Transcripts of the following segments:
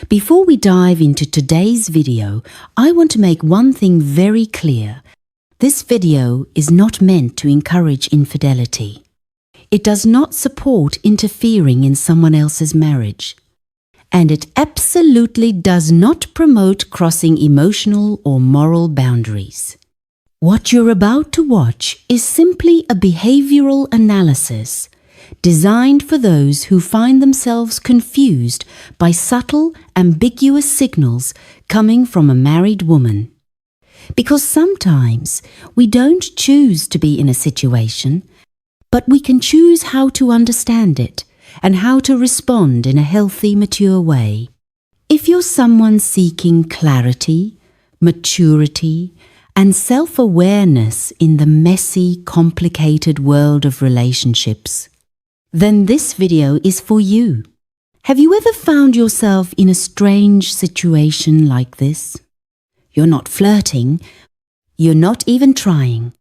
Before we dive into today's video, I want to make one thing very clear. This video is not meant to encourage infidelity. It does not support interfering in someone else's marriage. And it absolutely does not promote crossing emotional or moral boundaries. What you're about to watch is simply a behavioral analysis designed for those who find themselves confused by subtle, ambiguous signals coming from a married woman. Because sometimes we don't choose to be in a situation, but we can choose how to understand it and how to respond in a healthy, mature way. If you're someone seeking clarity, maturity, and self-awareness in the messy, complicated world of relationships, then this video is for you. Have you ever found yourself in a strange situation like this? You're not flirting, you're not even trying,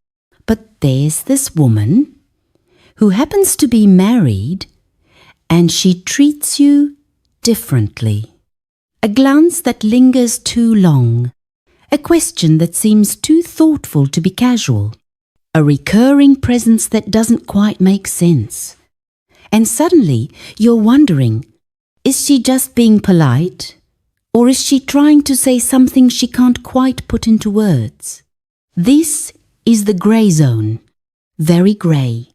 but there's this woman who happens to be married and she treats you differently. A glance that lingers too long, a question that seems too thoughtful to be casual, a recurring presence that doesn't quite make sense. And suddenly you're wondering, is she just being polite? Or is she trying to say something she can't quite put into words? This is the grey zone, very grey,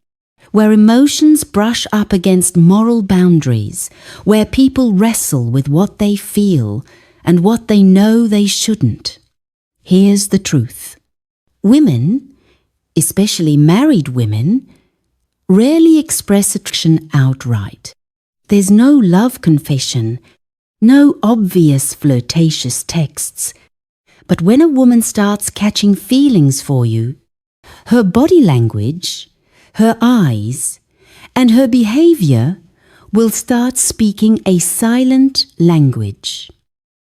where emotions brush up against moral boundaries, where people wrestle with what they feel and what they know they shouldn't. Here's the truth. Women, especially married women, rarely express attraction outright. There's no love confession, no obvious flirtatious texts. But when a woman starts catching feelings for you, her body language, her eyes, and her behavior will start speaking a silent language,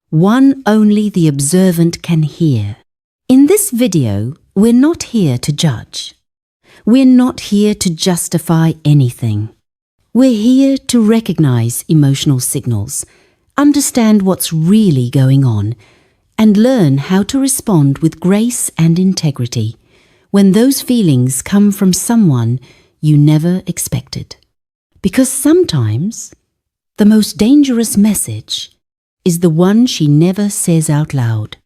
one only the observant can hear. In this video, we're not here to judge. We're not here to justify anything. We're here to recognize emotional signals, understand what's really going on, and learn how to respond with grace and integrity when those feelings come from someone you never expected. Because sometimes the most dangerous message is the one she never says out loud.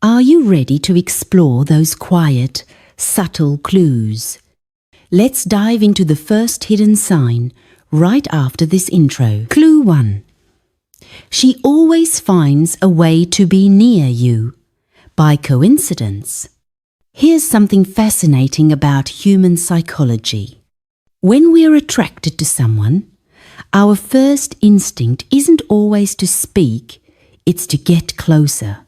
Are you ready to explore those quiet, subtle clues? Let's dive into the first hidden sign right after this intro. Clue 1. She always finds a way to be near you, by coincidence. Here's something fascinating about human psychology. When we're attracted to someone, our first instinct isn't always to speak, it's to get closer.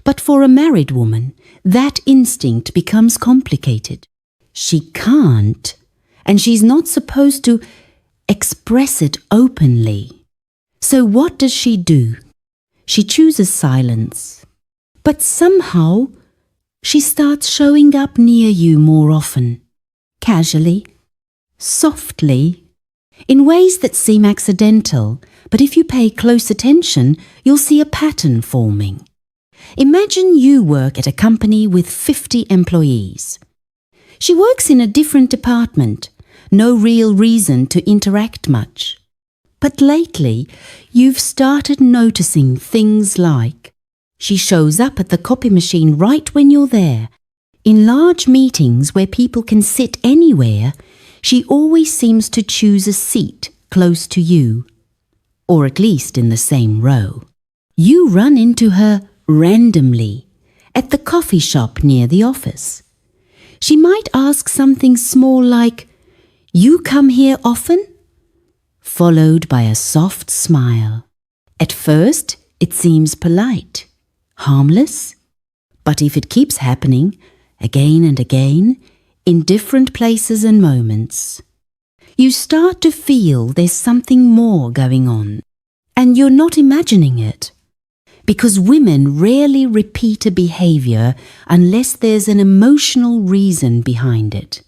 But for a married woman, that instinct becomes complicated. She can't, and she's not supposed to, express it openly. So what does she do? She chooses silence. But somehow, she starts showing up near you more often. Casually, softly, in ways that seem accidental, but if you pay close attention, you'll see a pattern forming. Imagine you work at a company with 50 employees. She works in a different department, no real reason to interact much. But lately, you've started noticing things like she shows up at the copy machine right when you're there. In large meetings where people can sit anywhere, she always seems to choose a seat close to you, or at least in the same row. You run into her randomly at the coffee shop near the office. She might ask something small like, "You come here often?" followed by a soft smile. At first, it seems polite, harmless, but if it keeps happening again and again, in different places and moments, you start to feel there's something more going on, and you're not imagining it. Because women rarely repeat a behavior unless there's an emotional reason behind it.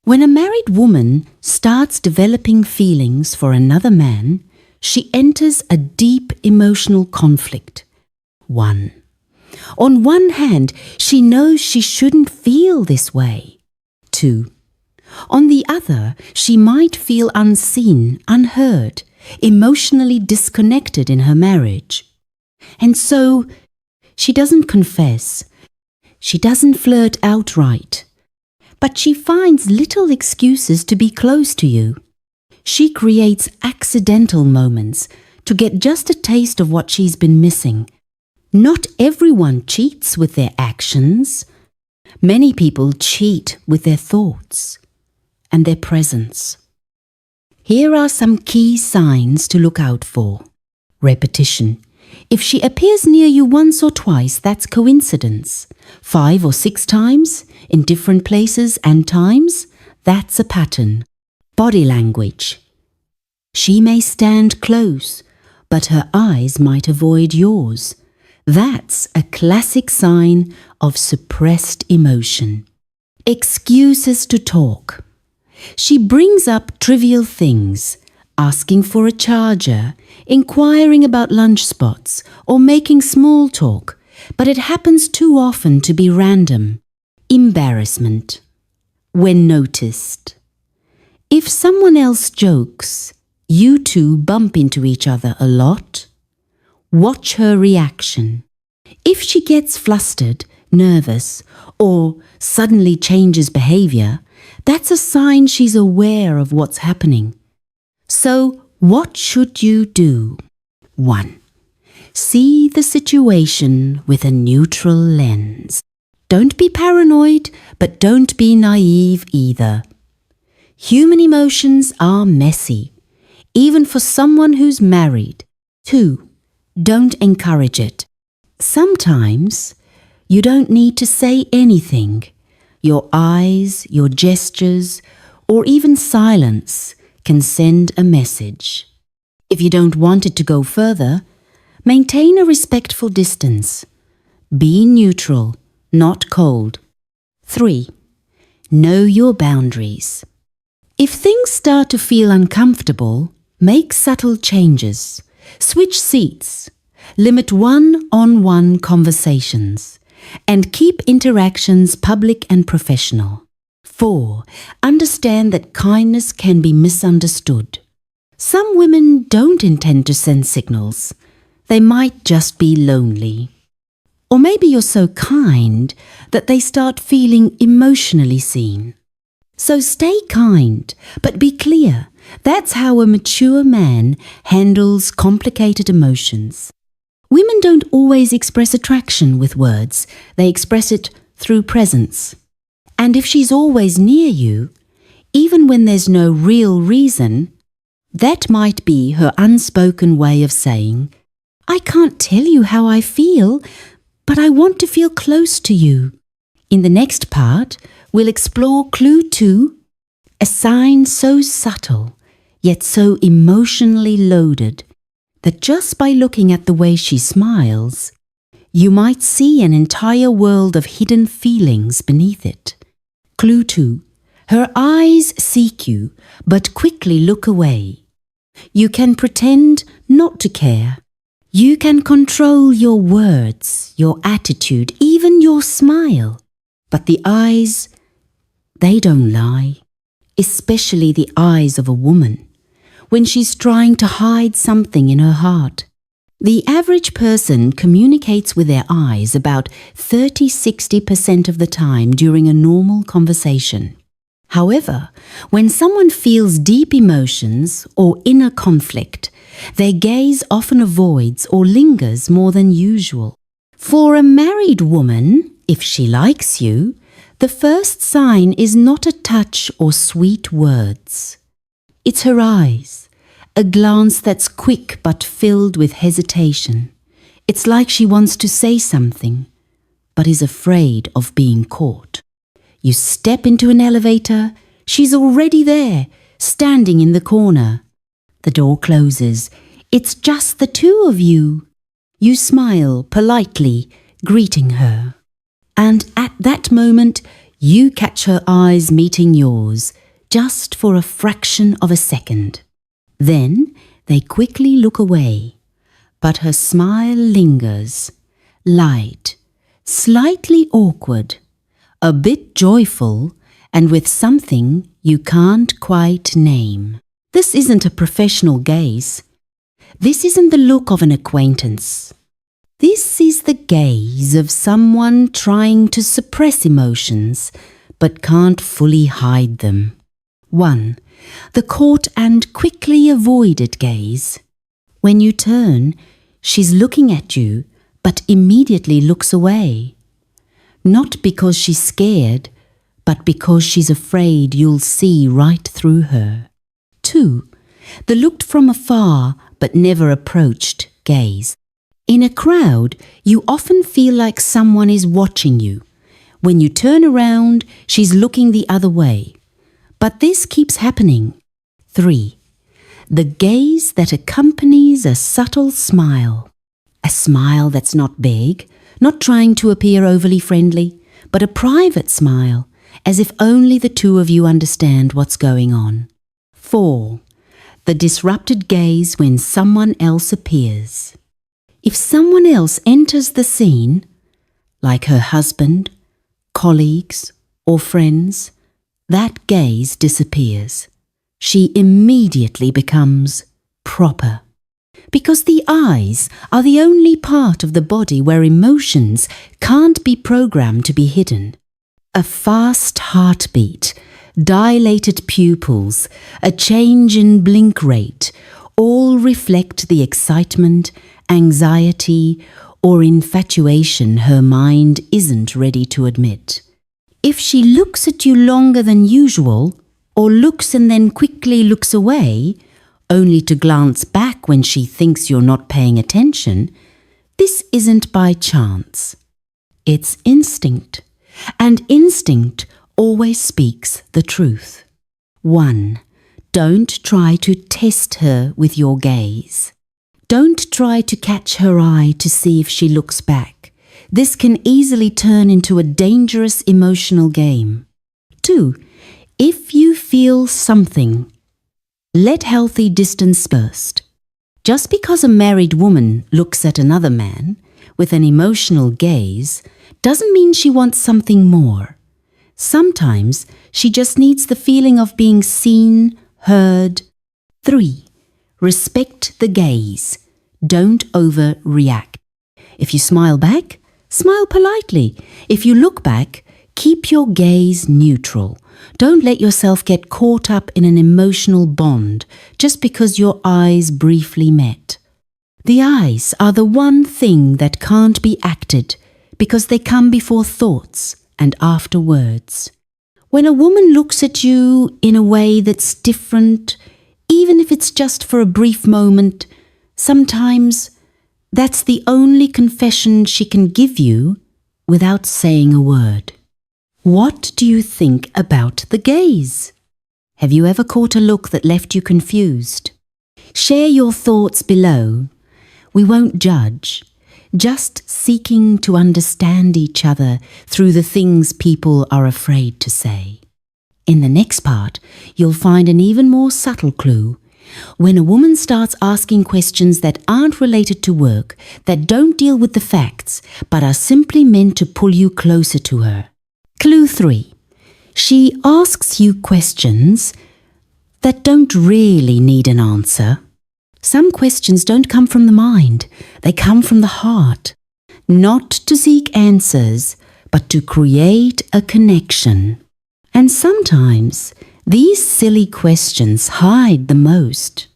When a married woman starts developing feelings for another man, she enters a deep emotional conflict. 1. On one hand, she knows she shouldn't feel this way. 2. On the other, she might feel unseen, unheard, emotionally disconnected in her marriage. And so, she doesn't confess. She doesn't flirt outright. But she finds little excuses to be close to you. She creates accidental moments to get just a taste of what she's been missing. Not everyone cheats with their actions. Many people cheat with their thoughts and their presence. Here are some key signs to look out for. Repetition. If she appears near you once or twice, that's coincidence. 5 or 6 times, in different places and times, that's a pattern. Body language. She may stand close, but her eyes might avoid yours. That's a classic sign of suppressed emotion. Excuses to talk. She brings up trivial things, asking for a charger, inquiring about lunch spots, or making small talk, but it happens too often to be random. Embarrassment. When noticed. If someone else jokes, you two bump into each other a lot. Watch her reaction. If she gets flustered, nervous, or suddenly changes behavior, that's a sign she's aware of what's happening. So, what should you do? 1. See the situation with a neutral lens. Don't be paranoid, but don't be naive either. Human emotions are messy, even for someone who's married. 2. Don't encourage it. Sometimes you don't need to say anything. Your eyes, your gestures, or even silence can send a message. If you don't want it to go further, maintain a respectful distance. Be neutral, not cold. 3. Know your boundaries. If things start to feel uncomfortable, make subtle changes. Switch seats. Limit one-on-one conversations. And keep interactions public and professional. 4. Understand that kindness can be misunderstood. Some women don't intend to send signals. They might just be lonely. Or maybe you're so kind that they start feeling emotionally seen. So stay kind, but be clear. That's how a mature man handles complicated emotions. Women don't always express attraction with words. They express it through presence. And if she's always near you, even when there's no real reason, that might be her unspoken way of saying, I can't tell you how I feel, but I want to feel close to you. In the next part, we'll explore clue 2, a sign so subtle, yet so emotionally loaded, that just by looking at the way she smiles, you might see an entire world of hidden feelings beneath it. Clue 2. Her eyes seek you, but quickly look away. You can pretend not to care. You can control your words, your attitude, even your smile. But the eyes, they don't lie, especially the eyes of a woman, when she's trying to hide something in her heart. The average person communicates with their eyes about 30–60% of the time during a normal conversation. However, when someone feels deep emotions or inner conflict, their gaze often avoids or lingers more than usual. For a married woman, if she likes you, the first sign is not a touch or sweet words. It's her eyes, a glance that's quick but filled with hesitation. It's like she wants to say something, but is afraid of being caught. You step into an elevator, she's already there, standing in the corner. The door closes. It's just the two of you. You smile politely, greeting her. And at that moment, you catch her eyes meeting yours, just for a fraction of a second. Then They quickly look away, but her smile lingers, light, slightly awkward, a bit joyful, and with something you can't quite name. This isn't a professional gaze. This isn't the look of an acquaintance. This is the gaze of someone trying to suppress emotions, but can't fully hide them. 1. The caught and quickly avoided gaze. When you turn, she's looking at you, but immediately looks away. Not because she's scared, but because she's afraid you'll see right through her. 2. The looked from afar but never approached gaze. In a crowd, you often feel like someone is watching you. When you turn around, she's looking the other way. But this keeps happening. 3. The gaze that accompanies a subtle smile. A smile that's not big, not trying to appear overly friendly, but a private smile, as if only the two of you understand what's going on. 4. The disrupted gaze when someone else appears. If someone else enters the scene, like her husband, colleagues, or friends, that gaze disappears. She immediately becomes proper. Because the eyes are the only part of the body where emotions can't be programmed to be hidden. A fast heartbeat, dilated pupils, a change in blink rate, all reflect the excitement, anxiety, or infatuation her mind isn't ready to admit. If she looks at you longer than usual, or looks and then quickly looks away, only to glance back when she thinks you're not paying attention, this isn't by chance. It's instinct, and instinct always speaks the truth. 1. Don't try to test her with your gaze. Don't try to catch her eye to see if she looks back. This can easily turn into a dangerous emotional game. 2. If you feel something, let healthy distance burst. Just because a married woman looks at another man with an emotional gaze doesn't mean she wants something more. Sometimes she just needs the feeling of being seen, heard. 3. Respect the gaze. Don't overreact. If you smile back, smile politely. If you look back, keep your gaze neutral. Don't let yourself get caught up in an emotional bond just because your eyes briefly met. The eyes are the one thing that can't be acted because they come before thoughts and after words. When a woman looks at you in a way that's different, even if it's just for a brief moment, sometimes that's the only confession she can give you without saying a word. What do you think about the gaze? Have you ever caught a look that left you confused? Share your thoughts below. We won't judge, just seeking to understand each other through the things people are afraid to say. In the next part, you'll find an even more subtle clue. When a woman starts asking questions that aren't related to work, that don't deal with the facts, but are simply meant to pull you closer to her. Clue 3. She asks you questions that don't really need an answer. Some questions don't come from the mind, they come from the heart. Not to seek answers, but to create a connection. And sometimes these silly questions hide the most.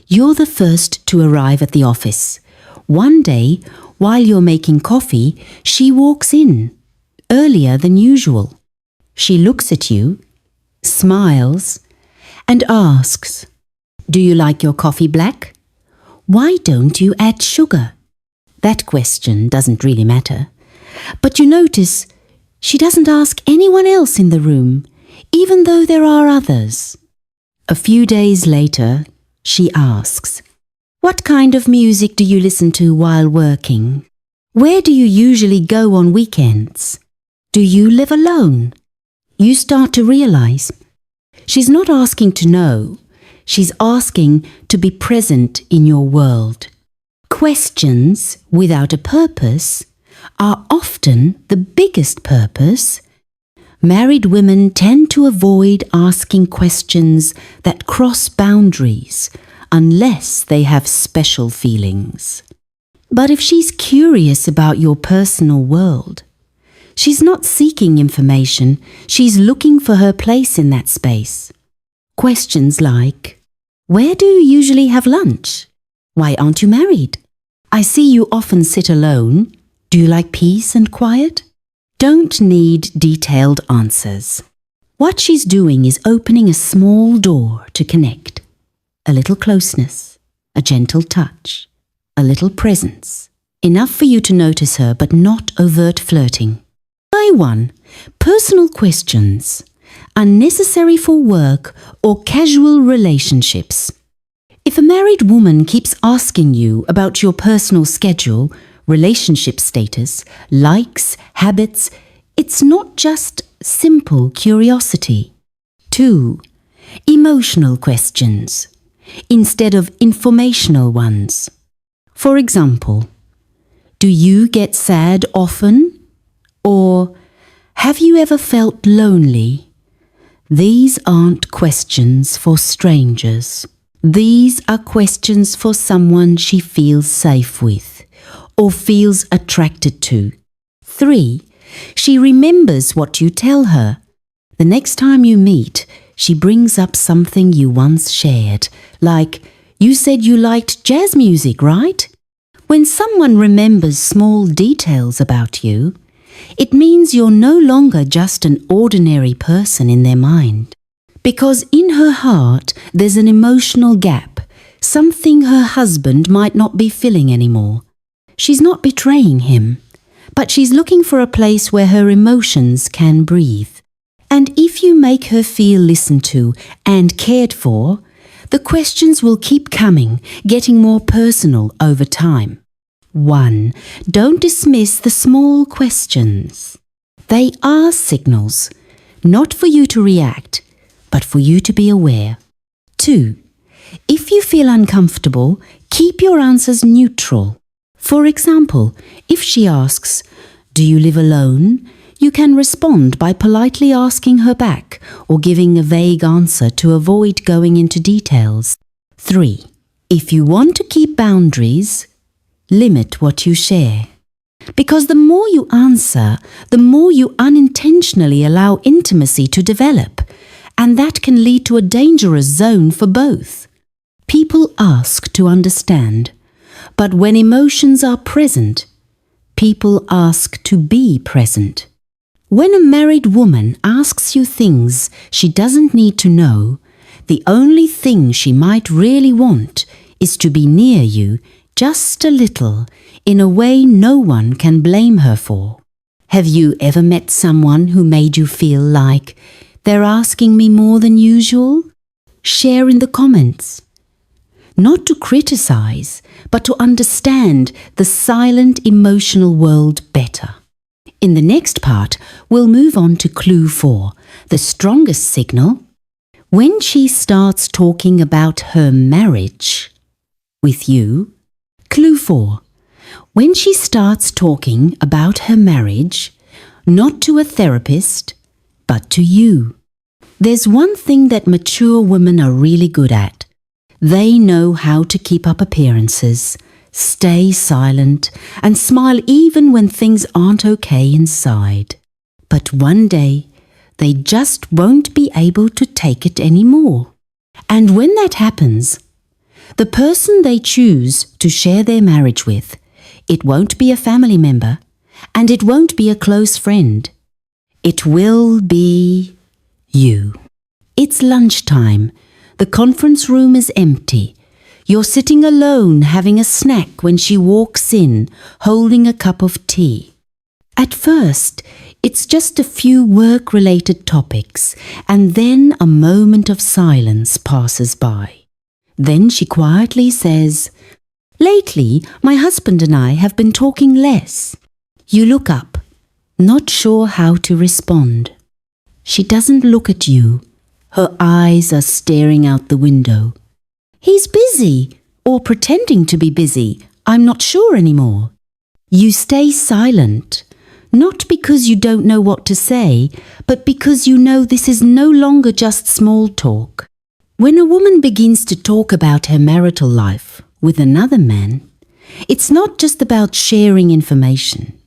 You're the first to arrive at the office. One day, while you're making coffee, she walks in, earlier than usual. She looks at you, smiles, and asks, "Do you like your coffee black? Why don't you add sugar?" That question doesn't really matter. But you notice she doesn't ask anyone else in the room, even though there are others. A few days later, she asks, "What kind of music do you listen to while working? Where do you usually go on weekends? Do you live alone?" You start to realize she's not asking to know, She's asking to be present in your world. Questions without a purpose are often the biggest purpose. Married women tend to avoid asking questions that cross boundaries unless they have special feelings. But if she's curious about your personal world, she's not seeking information, she's looking for her place in that space. Questions like, where do you usually have lunch? Why aren't you married? I see you often sit alone. Do you like peace and quiet? Don't need detailed answers. What she's doing is opening a small door to connect. A little closeness, a gentle touch, a little presence. Enough for you to notice her, but not overt flirting. 1. Personal questions. Unnecessary for work or casual relationships. If a married woman keeps asking you about your personal schedule, relationship status, likes, habits, it's not just simple curiosity. 2. Emotional questions instead of informational ones. For example, do you get sad often? Or have you ever felt lonely? These aren't questions for strangers. These are questions for someone she feels safe with or feels attracted to. 3. She remembers what you tell her. The next time you meet, she brings up something you once shared, like, you said you liked jazz music, right? When someone remembers small details about you, it means you're no longer just an ordinary person in their mind. Because in her heart, there's an emotional gap, something her husband might not be filling anymore. She's not betraying him, but she's looking for a place where her emotions can breathe. And if you make her feel listened to and cared for, the questions will keep coming, getting more personal over time. 1. Don't dismiss the small questions. They are signals, not for you to react, but for you to be aware. 2. If you feel uncomfortable, keep your answers neutral. For example, if she asks, do you live alone? You can respond by politely asking her back or giving a vague answer to avoid going into details. 3. If you want to keep boundaries, limit what you share. Because the more you answer, the more you unintentionally allow intimacy to develop, and that can lead to a dangerous zone for both. People ask to understand, but when emotions are present, people ask to be present. When a married woman asks you things she doesn't need to know, the only thing she might really want is to be near you just a little, in a way no one can blame her for. Have you ever met someone who made you feel like they're asking me more than usual? Share in the comments. Not to criticize, but to understand the silent emotional world better. In the next part, we'll move on to clue 4, the strongest signal. When she starts talking about her marriage with you. Clue 4. When she starts talking about her marriage, not to a therapist, but to you. There's one thing that mature women are really good at. They know how to keep up appearances, stay silent, and smile even when things aren't okay inside. But one day, they just won't be able to take it anymore. And when that happens, the person they choose to share their marriage with, it won't be a family member, and it won't be a close friend. It will be you. It's lunchtime. The conference room is empty. You're sitting alone having a snack when she walks in, holding a cup of tea. At first, it's just a few work-related topics, and then a moment of silence passes by. Then she quietly says, "Lately, my husband and I have been talking less." You look up, not sure how to respond. She doesn't look at you. Her eyes are staring out the window. He's busy, or pretending to be busy. I'm not sure anymore. You stay silent, not because you don't know what to say, but because you know this is no longer just small talk. When a woman begins to talk about her marital life with another man, it's not just about sharing information.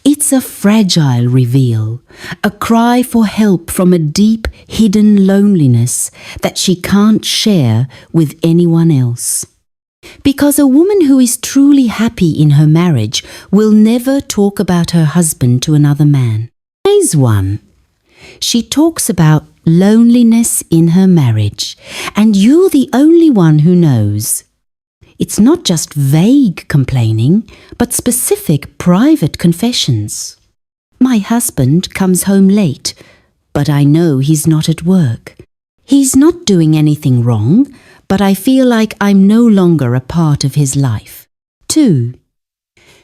It's a fragile reveal, a cry for help from a deep, hidden loneliness that she can't share with anyone else. Because a woman who is truly happy in her marriage will never talk about her husband to another man. Here's one. She talks about loneliness in her marriage, and you're the only one who knows. It's not just vague complaining, but specific private confessions. My husband comes home late, but I know he's not at work. He's not doing anything wrong, but I feel like I'm no longer a part of his life. 2.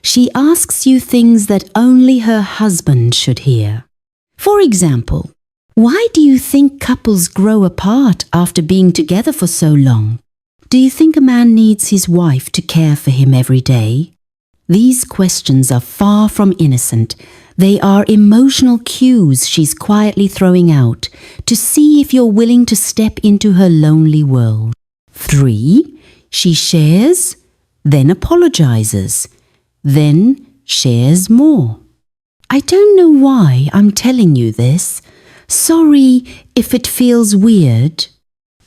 She asks you things that only her husband should hear. For example, why do you think couples grow apart after being together for so long? Do you think a man needs his wife to care for him every day? These questions are far from innocent. They are emotional cues she's quietly throwing out to see if you're willing to step into her lonely world. 3. She shares, then apologizes, then shares more. I don't know why I'm telling you this. Sorry if it feels weird.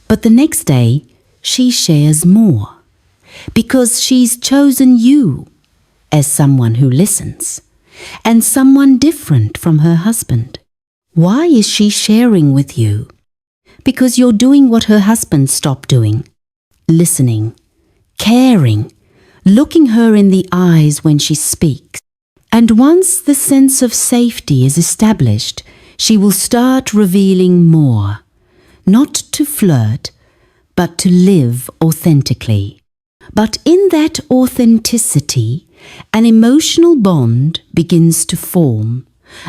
But the next day, she shares more because she's chosen you as someone who listens and someone different from her husband. Why is she sharing with you? Because you're doing what her husband stopped doing. Listening, caring, looking her in the eyes when she speaks. And once the sense of safety is established, she will start revealing more, not to flirt, but to live authentically. But in that authenticity, an emotional bond begins to form,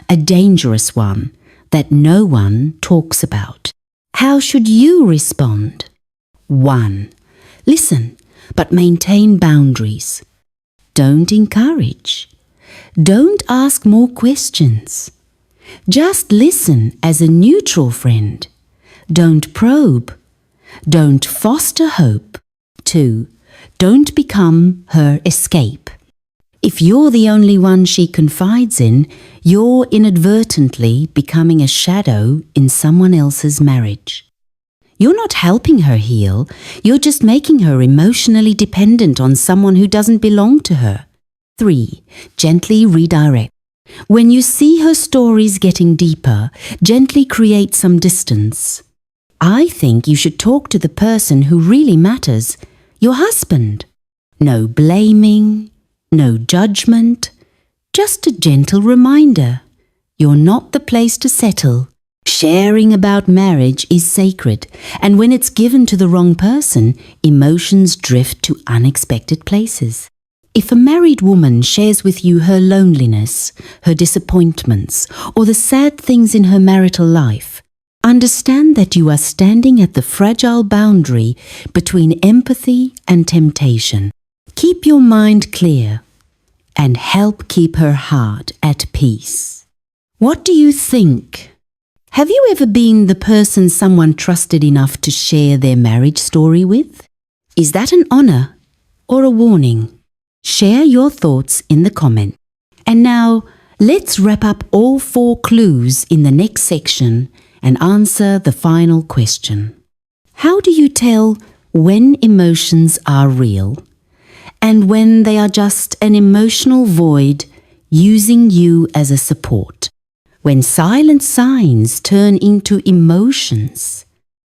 a dangerous one that no one talks about. How should you respond? 1. Listen, but maintain boundaries. Don't encourage. Don't ask more questions. Just listen as a neutral friend. Don't probe. Don't foster hope. 2. Don't become her escape. If you're the only one she confides in, you're inadvertently becoming a shadow in someone else's marriage. You're not helping her heal, you're just making her emotionally dependent on someone who doesn't belong to her. 3. Gently redirect. When you see her stories getting deeper, gently create some distance. I think you should talk to the person who really matters, your husband. No blaming, no judgment, just a gentle reminder. You're not the place to settle. Sharing about marriage is sacred, and when it's given to the wrong person, emotions drift to unexpected places. If a married woman shares with you her loneliness, her disappointments, or the sad things in her marital life, understand that you are standing at the fragile boundary between empathy and temptation. Keep your mind clear and help keep her heart at peace. What do you think? Have you ever been the person someone trusted enough to share their marriage story with? Is that an honor or a warning? Share your thoughts in the comment. And now, let's wrap up all 4 clues in the next section and answer the final question. How do you tell when emotions are real and when they are just an emotional void using you as a support? When silent signs turn into emotions.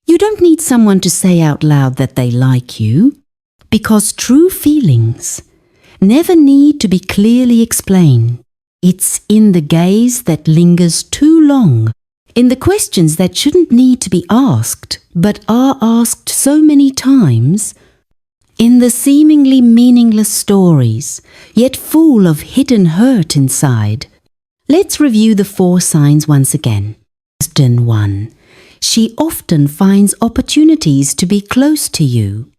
You don't need someone to say out loud that they like you, because true feelings never need to be clearly explained. It's in the gaze that lingers too long, in the questions that shouldn't need to be asked, but are asked so many times, in the seemingly meaningless stories, yet full of hidden hurt inside. Let's review the 4 signs once again. Question 1. She often finds opportunities to be close to you,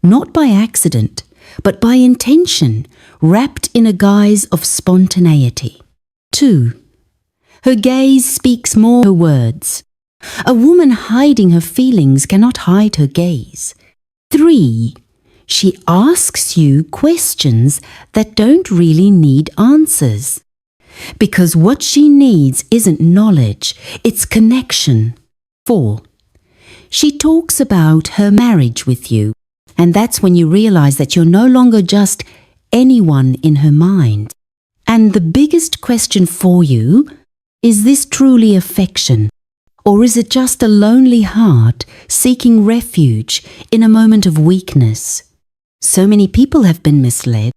not by accident, but by intention, wrapped in a guise of spontaneity. 2. Her gaze speaks more than her words. A woman hiding her feelings cannot hide her gaze. 3. She asks you questions that don't really need answers. Because what she needs isn't knowledge, it's connection. 4. She talks about her marriage with you, and that's when you realize that you're no longer just anyone in her mind. And the biggest question for you, is this truly affection? Or is it just a lonely heart seeking refuge in a moment of weakness? So many people have been misled.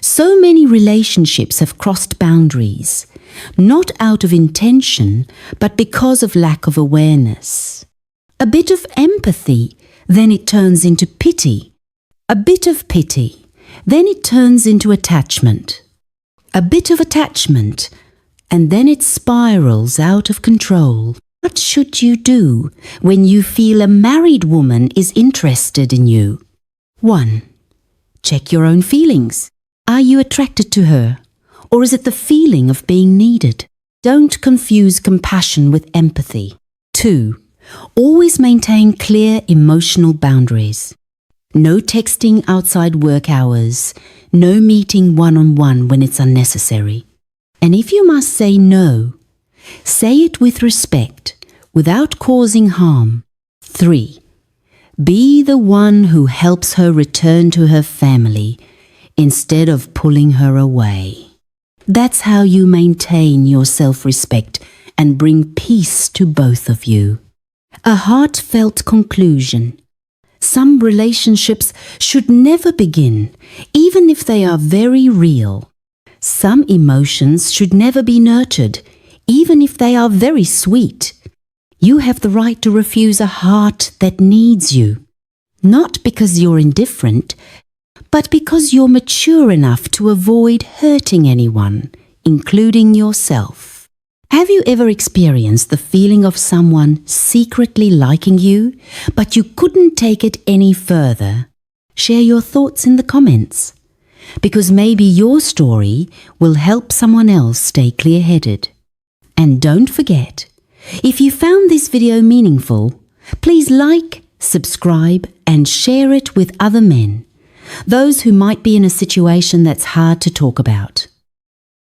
So many relationships have crossed boundaries, not out of intention, but because of lack of awareness. A bit of empathy, then it turns into pity. A bit of pity, then it turns into attachment. A bit of attachment, and then it spirals out of control. What should you do when you feel a married woman is interested in you? 1. Check your own feelings. Are you attracted to her? Or is it the feeling of being needed? Don't confuse compassion with empathy. 2. Always maintain clear emotional boundaries. No texting outside work hours. No meeting one-on-one when it's unnecessary. And if you must say no, say it with respect, without causing harm. 3. Be the one who helps her return to her family instead of pulling her away. That's how you maintain your self-respect and bring peace to both of you. A heartfelt conclusion. Some relationships should never begin, even if they are very real. Some emotions should never be nurtured, even if they are very sweet. You have the right to refuse a heart that needs you, not because you're indifferent, but because you're mature enough to avoid hurting anyone, including yourself. Have you ever experienced the feeling of someone secretly liking you, but you couldn't take it any further? Share your thoughts in the comments, because maybe your story will help someone else stay clear-headed. And don't forget, if you found this video meaningful, please like, subscribe, and share it with other men, those who might be in a situation that's hard to talk about.